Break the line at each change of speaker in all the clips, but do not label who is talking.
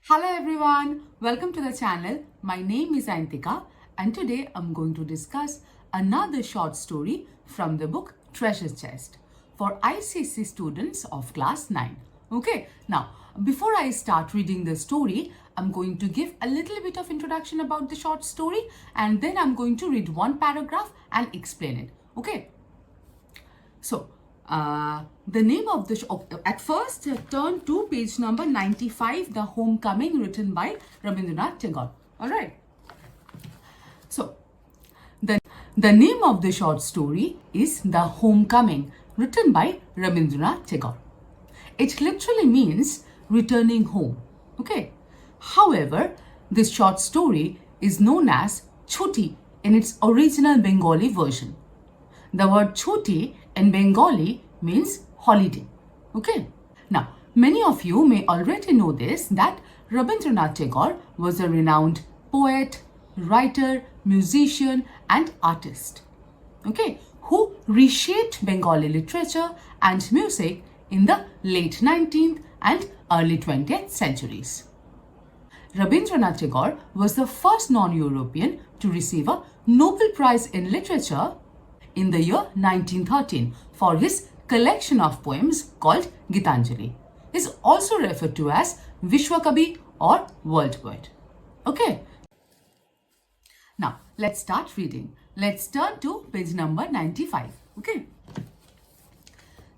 Hello everyone, welcome to the channel. My name is Ayantika and today I'm going to discuss another short story from the book Treasure Chest for ICSE students of class 9. Okay, now before I start reading the story, I'm going to give a little bit of introduction about the short story and then I'm going to read one paragraph and explain it. Okay, so the name of the show, at first turn to page number 95, The Homecoming, written by Rabindranath Tagore. Alright. So, the name of the short story is The Homecoming, written by Rabindranath Tagore. It literally means returning home. Okay. However, this short story is known as Choti in its original Bengali version. The word Choti in Bengali means holiday. Okay. Now, many of you may already know this, that Rabindranath Tagore was a renowned poet, writer, musician and artist. Okay, who reshaped Bengali literature and music in the late 19th and early 20th centuries. Rabindranath Tagore was the first non-European to receive a Nobel Prize in Literature in the year 1913 for his collection of poems called Gitanjali. He is also referred to as Vishwakavi or world poet. Okay. Now, let's start reading. Let's turn to page number 95. Okay.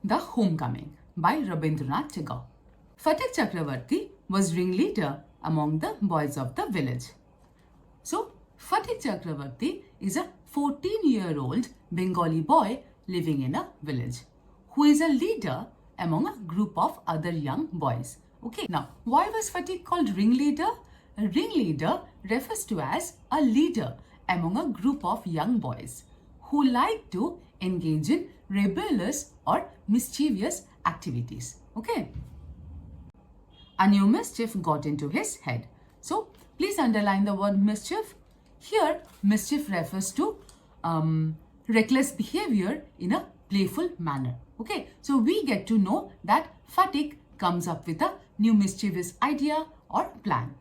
The Homecoming by Rabindranath Tagore. Phatik Chakravarti was ringleader among the boys of the village. So, Phatik Chakravarti is a 14-year-old Bengali boy living in a village who is a leader among a group of other young boys. Okay, now why was Phatik called ringleader? A ringleader refers to as a leader among a group of young boys who like to engage in rebellious or mischievous activities. Okay. A new mischief got into his head. So, please underline the word mischief. Here, mischief refers to reckless behavior in a playful manner. Okay, so we get to know that Phatik comes up with a new mischievous idea or plan.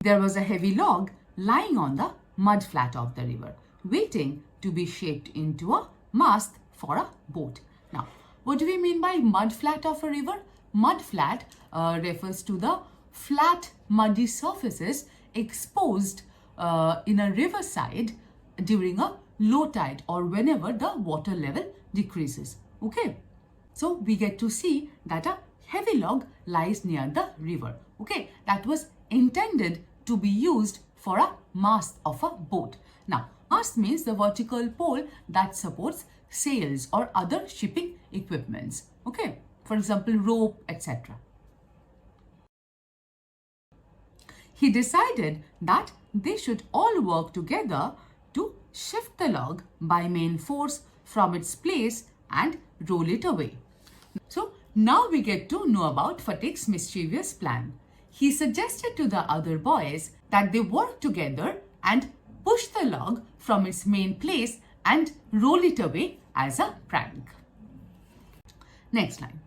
There was a heavy log lying on the mud flat of the river, waiting to be shaped into a mast for a boat. Now, what do we mean by mud flat of a river? Mud flat refers to the flat muddy surfaces exposed in a riverside during a low tide or whenever the water level decreases. Okay, so we get to see that a heavy log lies near the river. Okay, that was intended to be used for a mast of a boat. Now, mast means the vertical pole that supports sails or other shipping equipments. Okay, for example, rope, etc. He decided that they should all work together to shift the log by main force from its place and roll it away. So now we get to know about Phatik's mischievous plan. He suggested to the other boys that they work together and push the log from its main place and roll it away as a prank. Next line.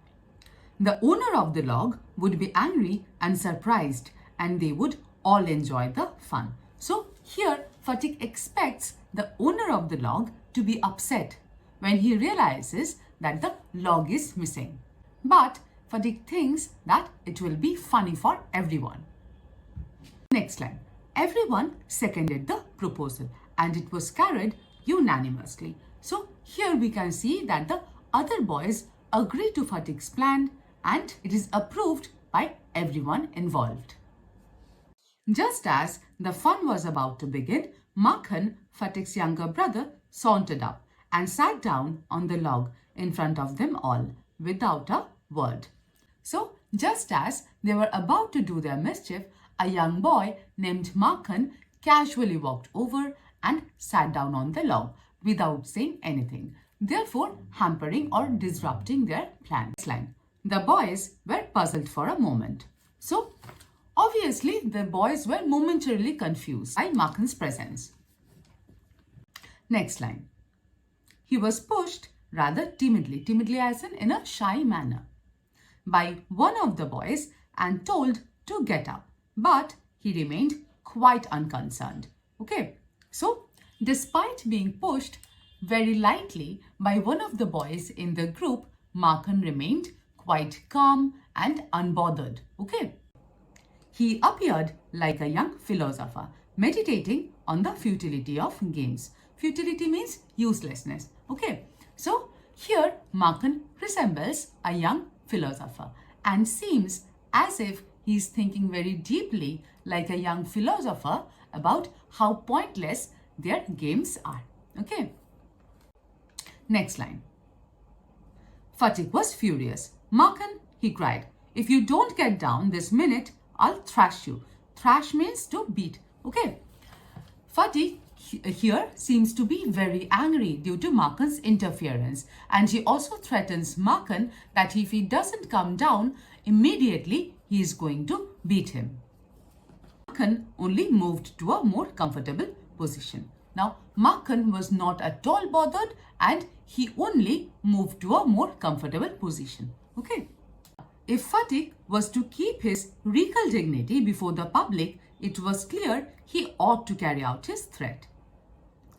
The owner of the log would be angry and surprised and they would all enjoy the fun. So here Phatik expects the owner of the log to be upset when he realizes that the log is missing. But Phatik thinks that it will be funny for everyone. Next line. Everyone seconded the proposal and it was carried unanimously. So here we can see that the other boys agree to Phatik's plan and it is approved by everyone involved. Just as the fun was about to begin, Makhan, Phatik's younger brother, sauntered up and sat down on the log in front of them all without a word. So, just as they were about to do their mischief, a young boy named Makhan casually walked over and sat down on the log without saying anything, therefore hampering or disrupting their plan. Next line. The boys were puzzled for a moment. So, obviously, the boys were momentarily confused by Makhan's presence. Next line. He was pushed rather timidly as in a shy manner, by one of the boys and told to get up. but he remained quite unconcerned. Okay, so despite being pushed very lightly by one of the boys in the group, Makhan remained quite calm and unbothered. Okay, he appeared like a young philosopher, meditating on the futility of games. Futility means uselessness. Okay, so here Makhan resembles a young philosopher and seems as if he is thinking very deeply like a young philosopher about how pointless their games are. Okay. Next line. Phatik was furious. Makhan, he cried, if you don't get down this minute, I'll thrash you. Thrash means to beat. Okay. Phatik here seems to be very angry due to Makhan's interference, and he also threatens Makhan that if he doesn't come down immediately, he is going to beat him. Makhan only moved to a more comfortable position. Now, Makhan was not at all bothered and he only moved to a more comfortable position. Okay. If Phatik was to keep his regal dignity before the public, it was clear he ought to carry out his threat.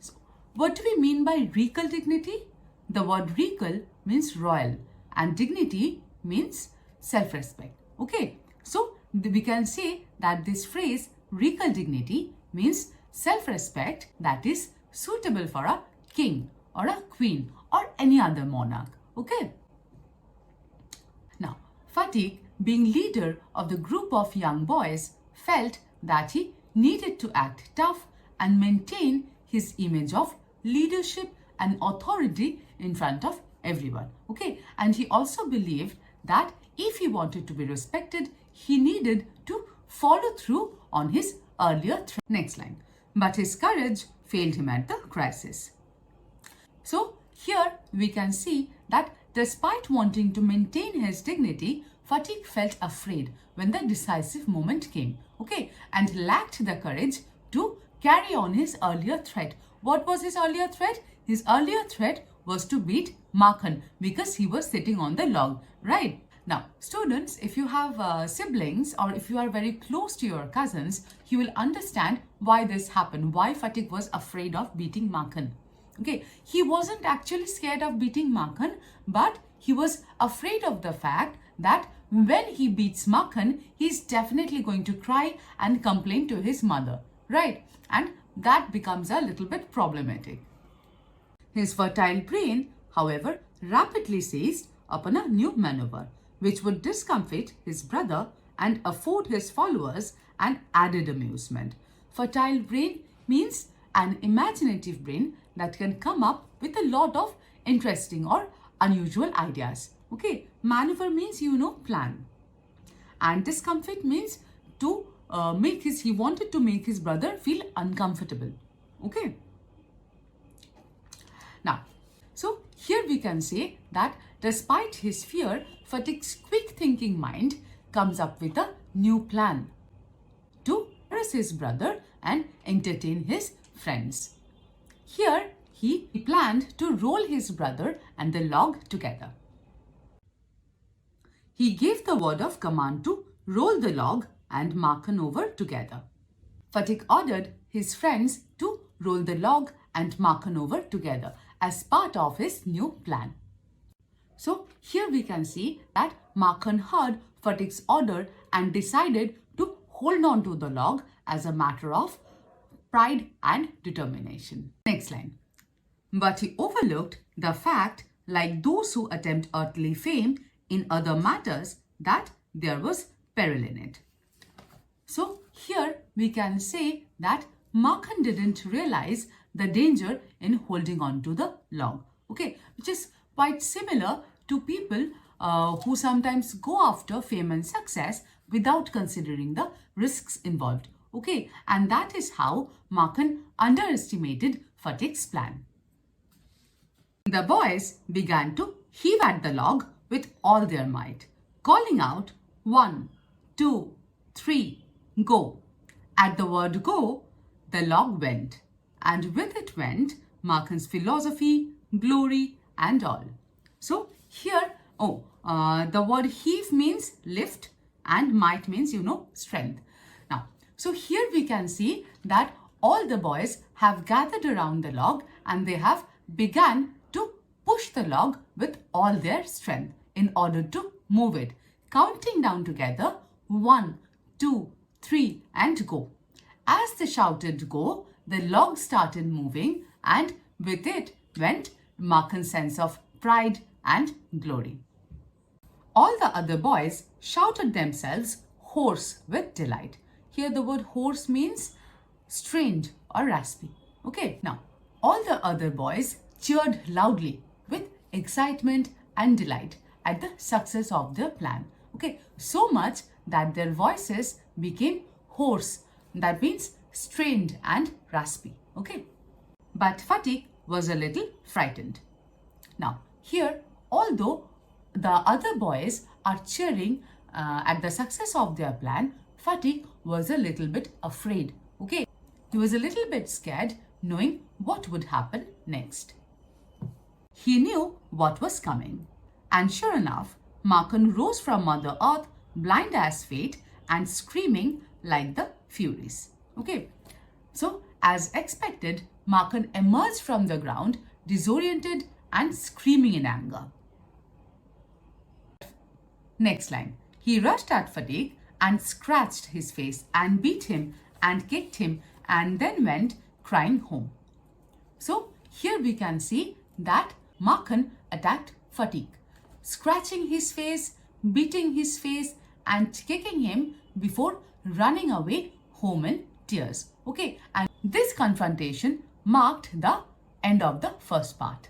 So, what do we mean by regal dignity? The word regal means royal and dignity means self-respect. Okay, so we can say that this phrase regal dignity means self-respect that is suitable for a king or a queen or any other monarch. Okay. Now, Phatik, being leader of the group of young boys, felt that he needed to act tough and maintain his image of leadership and authority in front of everyone. Okay, and he also believed that if he wanted to be respected, he needed to follow through on his earlier threat. Next line. But his courage failed him at the crisis. So here we can see that despite wanting to maintain his dignity, Phatik felt afraid when the decisive moment came, okay, and lacked the courage to carry on his earlier threat. What was his earlier threat? His earlier threat was to beat Makhan because he was sitting on the log, right? Now, students, if you have siblings or if you are very close to your cousins, you will understand why this happened, why Phatik was afraid of beating Makhan. Okay, he wasn't actually scared of beating Makhan, but he was afraid of the fact that when he beats Makhan, he's definitely going to cry and complain to his mother, right? And that becomes a little bit problematic. His fertile brain, however, rapidly seized upon a new maneuver, which would discomfit his brother and afford his followers an added amusement. Fertile brain means an imaginative brain that can come up with a lot of interesting or unusual ideas. Okay, maneuver means, plan. And discomfort means to he wanted to make his brother feel uncomfortable. Okay. Now, so here we can say that despite his fear, Phatik's quick thinking mind comes up with a new plan to impress his brother and entertain his friends. Here he planned to roll his brother and the log together. He gave the word of command to roll the log and Makhan over together. Phatik ordered his friends to roll the log and Makhan over together as part of his new plan. So here we can see that Makhan heard Phatik's order and decided to hold on to the log as a matter of pride and determination. Next line. But he overlooked the fact, like those who attempt earthly fame in other matters, that there was peril in it. So here we can say that Makhan didn't realize the danger in holding on to the log, okay, which is quite similar to people who sometimes go after fame and success without considering the risks involved, okay, and that is how Makhan underestimated Phatik's plan. The boys began to heave at the log with all their might, calling out 1, 2, 3, go. At the word go, the log went, and with it went Makhan's philosophy, glory and all. So here, the word heave means lift and might means, strength. Now, So here we can see that all the boys have gathered around the log and they have begun to push the log with all their strength in order to move it, counting down together 1, 2, 3 and go. As they shouted go, the log started moving and with it went Makhan's sense of pride and glory. All the other boys shouted themselves hoarse with delight. Here the word hoarse means strained or raspy. Okay, now all the other boys cheered loudly with excitement and delight at the success of their plan. Okay, so much that their voices became hoarse. That means strained and raspy. Okay, but Phatik was a little frightened. Now here, although the other boys are cheering at the success of their plan, Phatik was a little bit afraid. Okay, he was a little bit scared knowing what would happen next. He knew what was coming. And sure enough, Makhan rose from Mother Earth, blind as fate and screaming like the Furies. Okay, so as expected, Makhan emerged from the ground, disoriented and screaming in anger. Next line. He rushed at Phatik and scratched his face and beat him and kicked him and then went crying home. So here we can see that Makhan attacked Phatik, scratching his face, beating his face and kicking him before running away home in tears. Okay, and this confrontation marked the end of the first part.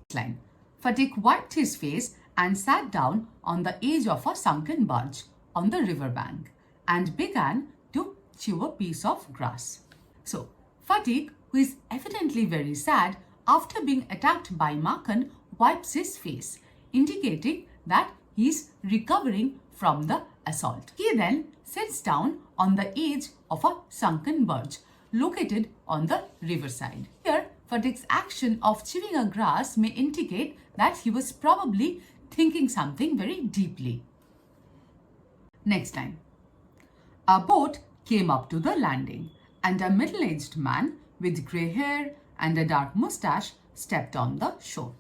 Next line. Phatik wiped his face and sat down on the edge of a sunken barge on the riverbank and began to chew a piece of grass. So, Phatik, who is evidently very sad after being attacked by Makhan, wipes his face, indicating that he is recovering from the assault. He then sits down on the edge of a sunken barge located on the riverside. Here, Phatik's action of chewing a grass may indicate that he was probably thinking something very deeply. Next line. A boat came up to the landing and a middle-aged man with grey hair and a dark moustache stepped on the shore.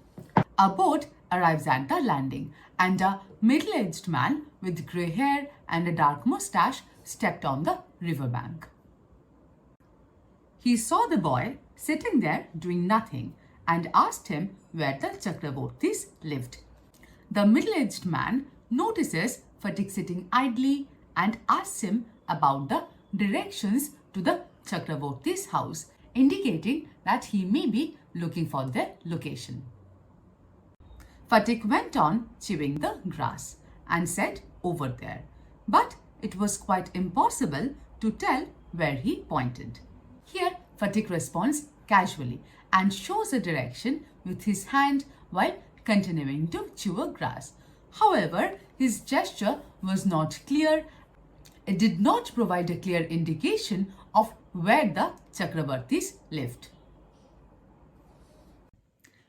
A boat arrives at the landing and a middle-aged man with grey hair and a dark moustache stepped on the riverbank. He saw the boy sitting there doing nothing and asked him where the Chakrabortis lived. The middle-aged man notices Phatik sitting idly and asks him about the directions to the Chakrabortis' house, indicating that he may be looking for their location. Phatik went on chewing the grass and said over there, but it was quite impossible to tell where he pointed. Here, Phatik responds casually and shows a direction with his hand while continuing to chew a grass. However, his gesture was not clear. It did not provide a clear indication of where the Chakrabartis lived.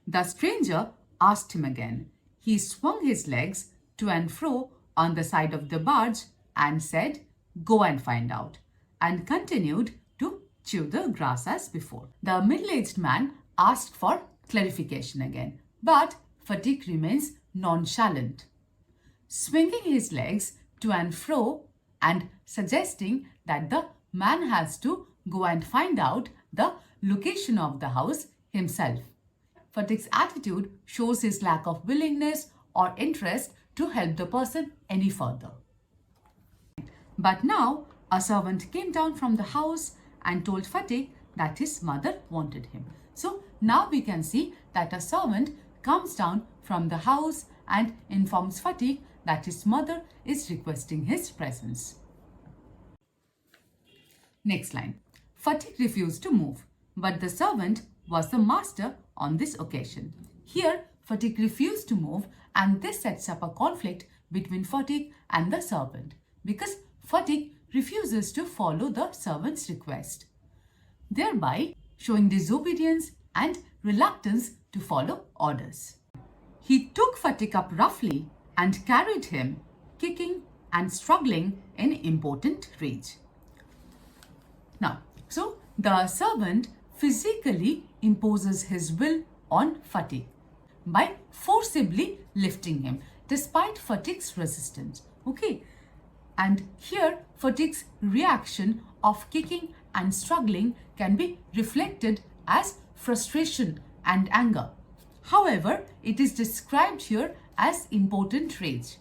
The stranger asked him again. He swung his legs to and fro on the side of the barge and said, "Go and find out," and continued to chew the grass as before. The middle-aged man asked for clarification again, but Phatik remains nonchalant, swinging his legs to and fro and suggesting that the man has to go and find out the location of the house himself. Phatik's attitude shows his lack of willingness or interest to help the person any further. But now a servant came down from the house and told Phatik that his mother wanted him. So now we can see that a servant comes down from the house and informs Phatik that his mother is requesting his presence. Next line. Phatik refused to move, but the servant was the master on this occasion. Here, Phatik refused to move, and this sets up a conflict between Phatik and the servant because Phatik refuses to follow the servant's request, thereby showing disobedience and reluctance to follow orders. He took Phatik up roughly and carried him, kicking and struggling in impotent rage. Now, so the servant physically imposes his will on Phatik by forcibly lifting him despite Phatik's resistance. Okay, and here Phatik's reaction of kicking and struggling can be reflected as frustration and anger. However, it is described here as impotent rage.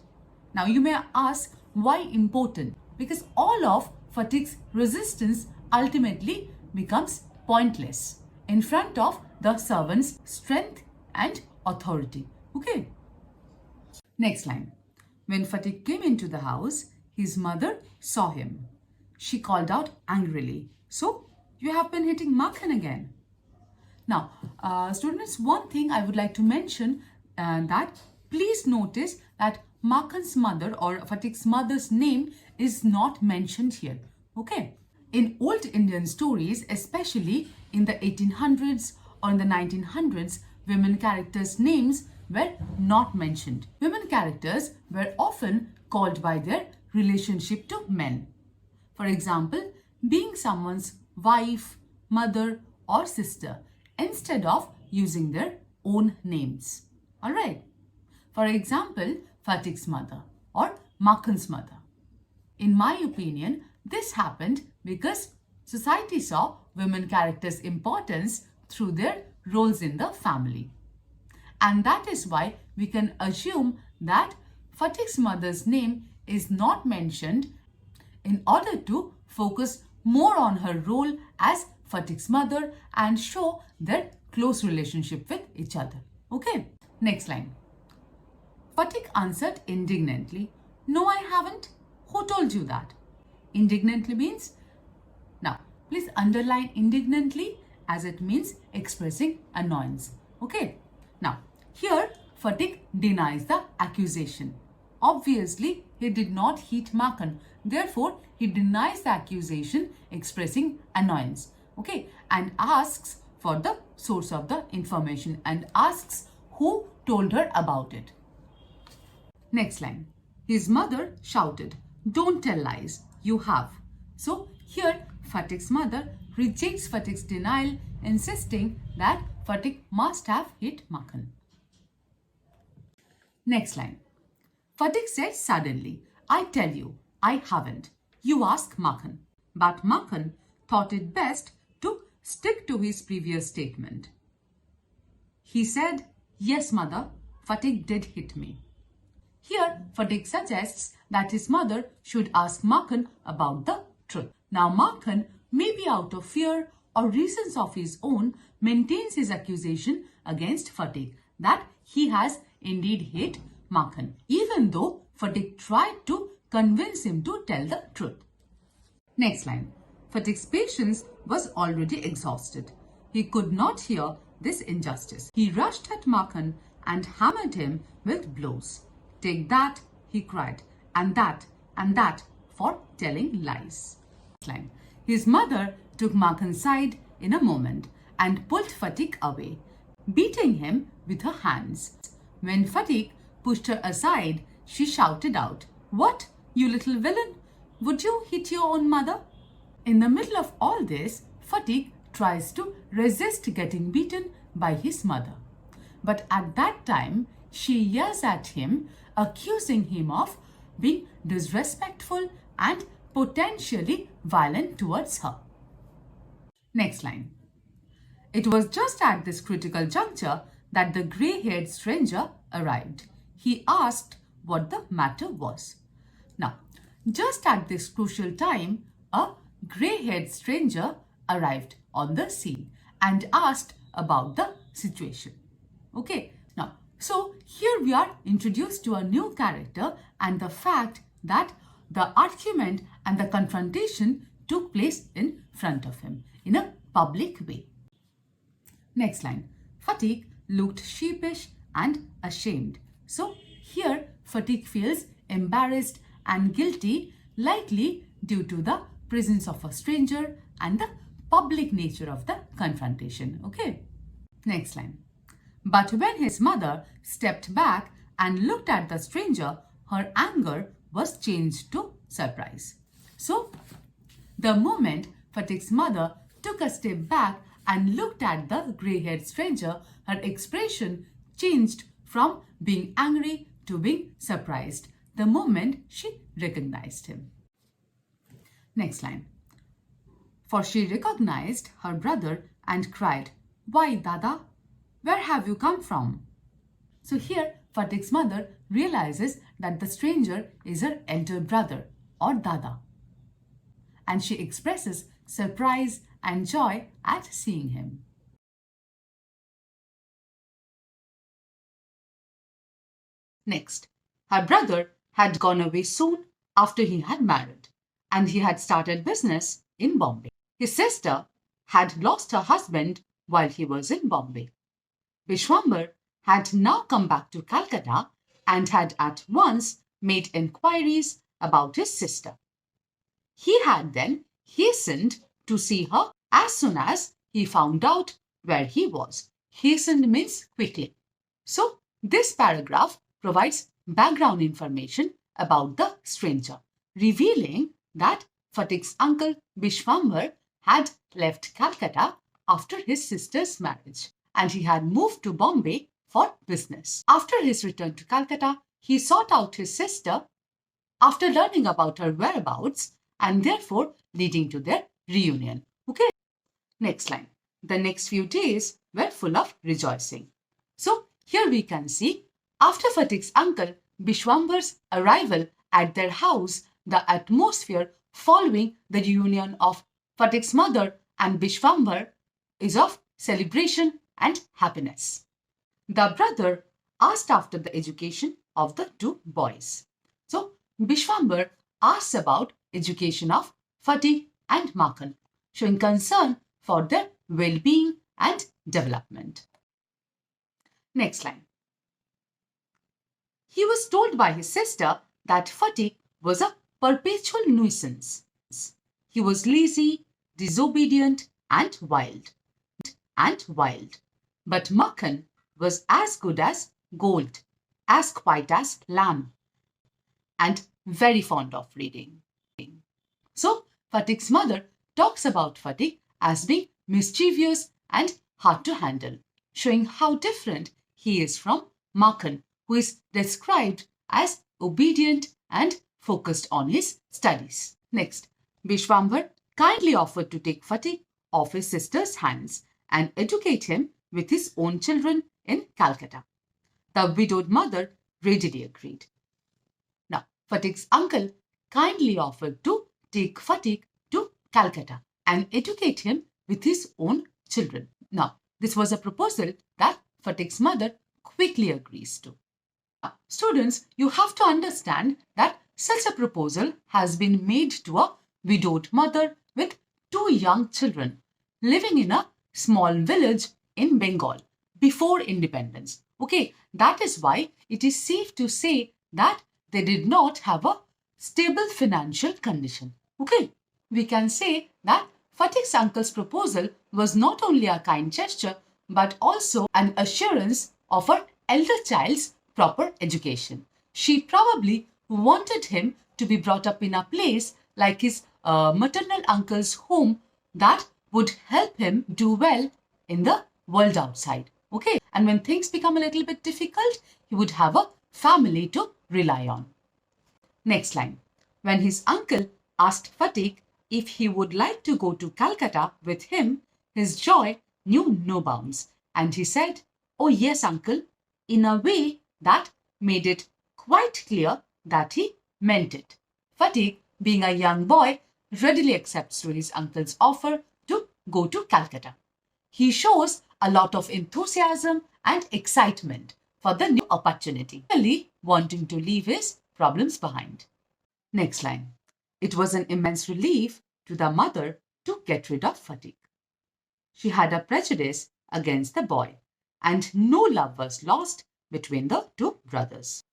Now you may ask, why impotent? Because all of Phatik's resistance ultimately becomes pointless in front of the servant's strength and authority. Okay. Next line. When Phatik came into the house, his mother saw him. She called out angrily, "So, you have been hitting Makhan again." Now, students, one thing I would like to mention that please notice that Makhan's mother or Phatik's mother's name is not mentioned here. Okay. In old Indian stories, especially in the 1800s or in the 1900s, women characters' names were not mentioned. Women characters were often called by their relationship to men. For example, being someone's wife, mother, or sister instead of using their own names. Alright. For example, Phatik's mother or Makhan's mother. In my opinion, this happened because society saw women characters' importance through their roles in the family. And that is why we can assume that Phatik's mother's name is not mentioned in order to focus more on her role as Phatik's mother and show their close relationship with each other. Okay, next line. Phatik answered indignantly, "No, I haven't. Who told you that?" Indignantly means, now please underline indignantly as it means expressing annoyance. Okay, now here Phatik denies the accusation. Obviously, he did not hit Makhan. Therefore, he denies the accusation expressing annoyance. Okay, and asks for the source of the information and asks who told her about it. Next line. His mother shouted, "Don't tell lies, you have." So here Phatik's mother rejects Phatik's denial, insisting that Phatik must have hit Makhan. Next line. Phatik said suddenly, "I tell you, I haven't. You ask Makhan." But Makhan thought it best to stick to his previous statement. He said, "Yes, mother, Phatik did hit me." Here, Phatik suggests that his mother should ask Makhan about the truth. Now, Makhan, maybe out of fear or reasons of his own, maintains his accusation against Phatik that he has indeed hit Makhan, even though Phatik tried to convince him to tell the truth. Next line. Phatik's patience was already exhausted. He could not hear this injustice. He rushed at Makhan and hammered him with blows. "Take that," he cried, and that for telling lies." Next line. His mother took Makhan's side in a moment and pulled Phatik away, beating him with her hands. When Phatik pushed her aside, she shouted out, "What, you little villain? Would you hit your own mother?" In the middle of all this, Phatik tries to resist getting beaten by his mother. But at that time, she yells at him, accusing him of being disrespectful and potentially violent towards her. Next line. It was just at this critical juncture that the grey-haired stranger arrived. He asked what the matter was. Now, just at this crucial time, a grey-haired stranger arrived on the scene and asked about the situation. Okay, now, so here we are introduced to a new character and the fact that the argument and the confrontation took place in front of him in a public way. Next line. Phatik looked sheepish and ashamed. So here Phatik feels embarrassed and guilty, likely due to the presence of a stranger and the public nature of the confrontation. Okay. Next line. But when his mother stepped back and looked at the stranger, her anger was changed to surprise. So the moment Phatik's mother took a step back and looked at the grey-haired stranger. Her expression changed from being angry to being surprised the moment she recognized him. Next line. For she recognized her brother and cried, "Why, Dada? Where have you come from?" So here, Phatik's mother realizes that the stranger is her elder brother or Dada, and she expresses surprise and joy at seeing him. Next, her brother had gone away soon after he had married, and he had started business in Bombay. His sister had lost her husband while he was in Bombay. Bishwamber had now come back to Calcutta and had at once made enquiries about his sister. He had then hastened to see her as soon as he found out where he was. Hastened means quickly. So, this paragraph provides background information about the stranger, revealing that Phatik's uncle Bishwamber had left Calcutta after his sister's marriage, and he had moved to Bombay for business. After his return to Calcutta, he sought out his sister after learning about her whereabouts and therefore leading to their reunion. Okay, next line. The next few days were full of rejoicing. So here we can see after Phatik's uncle Bishwamber's arrival at their house, the atmosphere following the reunion of Phatik's mother and Bishwamber is of celebration and happiness. The brother asked after the education of the two boys. So Bishwamber asks about education of Phatik and Makhan, showing concern for their well-being and development. Next line. He was told by his sister that Phatik was a perpetual nuisance. He was lazy, disobedient, and wild. But Makhan was as good as gold, as quiet as lamb, and very fond of reading. So, Phatik's mother talks about Phatik as being mischievous and hard to handle, showing how different he is from Makhan, who is described as obedient and focused on his studies. Next, Bishwamber kindly offered to take Phatik off his sister's hands and educate him with his own children in Calcutta. The widowed mother readily agreed. Now, Phatik's uncle kindly offered to take Phatik to Calcutta and educate him with his own children. Now, this was a proposal that Phatik's mother quickly agrees to. Now, students, you have to understand that such a proposal has been made to a widowed mother with two young children living in a small village in Bengal before independence. Okay, that is why it is safe to say that they did not have a stable financial condition. Okay, we can say that Phatik's uncle's proposal was not only a kind gesture but also an assurance of her elder child's proper education. She probably wanted him to be brought up in a place like his maternal uncle's home that would help him do well in the world outside. Okay, and when things become a little bit difficult, he would have a family to rely on. Next line. When his uncle asked Phatik if he would like to go to Calcutta with him, his joy knew no bounds, and he said, "Oh yes, uncle," in a way that made it quite clear that he meant it. Phatik, being a young boy, readily accepts to his uncle's offer to go to Calcutta. He shows a lot of enthusiasm and excitement for the new opportunity, really wanting to leave his problems behind. Next line. It was an immense relief to the mother to get rid of Phatik. She had a prejudice against the boy, and no love was lost between the two brothers.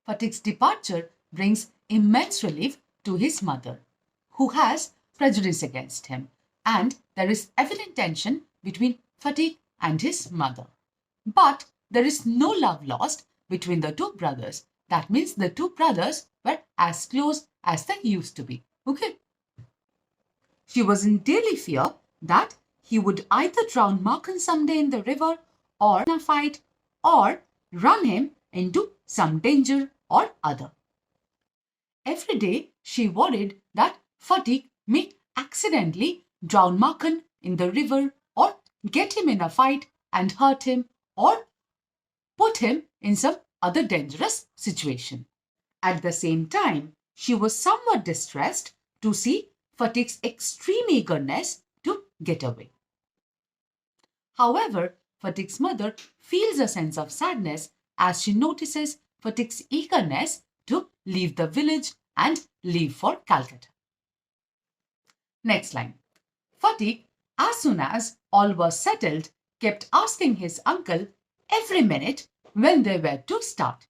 Phatik's departure brings immense relief to his mother, who has prejudice against him, and there is evident tension between Phatik and his mother. But there is no love lost between the two brothers. That means the two brothers were as close as they used to be. Okay. She was in daily fear that he would either drown Markan someday in the river or in a fight or run him into some danger or other. Every day she worried that Phatik may accidentally drown Markan in the river or get him in a fight and hurt him or put him in some other dangerous situation. At the same time, she was somewhat distressed to see Phatik's extreme eagerness to get away. However, Phatik's mother feels a sense of sadness as she notices Phatik's eagerness to leave the village and leave for Calcutta. Next line. Phatik, as soon as all was settled, kept asking his uncle every minute when they were to start.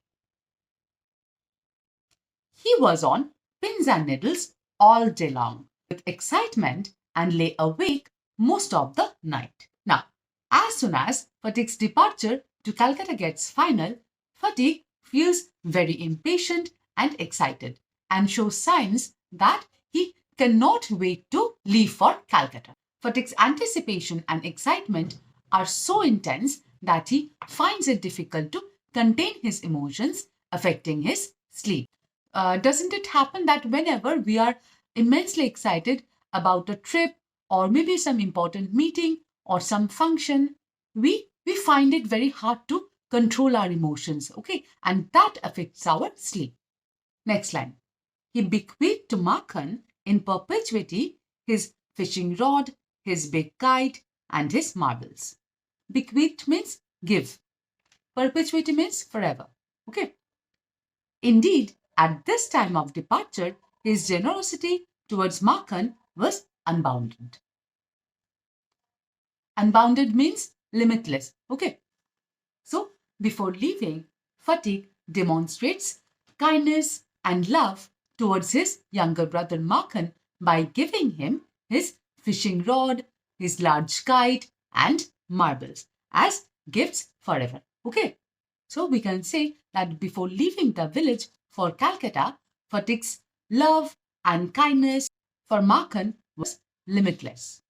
He was on pins and needles all day long with excitement and lay awake most of the night. Now, as soon as Phatik's departure to Calcutta gets final, Phatik feels very impatient and excited and shows signs that he cannot wait to leave for Calcutta. Phatik's anticipation and excitement are so intense that he finds it difficult to contain his emotions, affecting his sleep. Doesn't it happen that whenever we are immensely excited about a trip or maybe some important meeting or some function, we find it very hard to control our emotions, okay? And that affects our sleep. Next line. He bequeathed to Makhan in perpetuity his fishing rod, his big kite, and his marbles. Bequeathed means give. Perpetuity means forever. Okay. Indeed, at this time of departure, his generosity towards Makhan was unbounded. Unbounded means limitless. Okay. So, before leaving, Phatik demonstrates kindness and love towards his younger brother Makhan by giving him his fishing rod, his large kite, and marbles as gifts forever. Okay. So we can say that before leaving the village for Calcutta, Phatik's love and kindness for Makhan was limitless.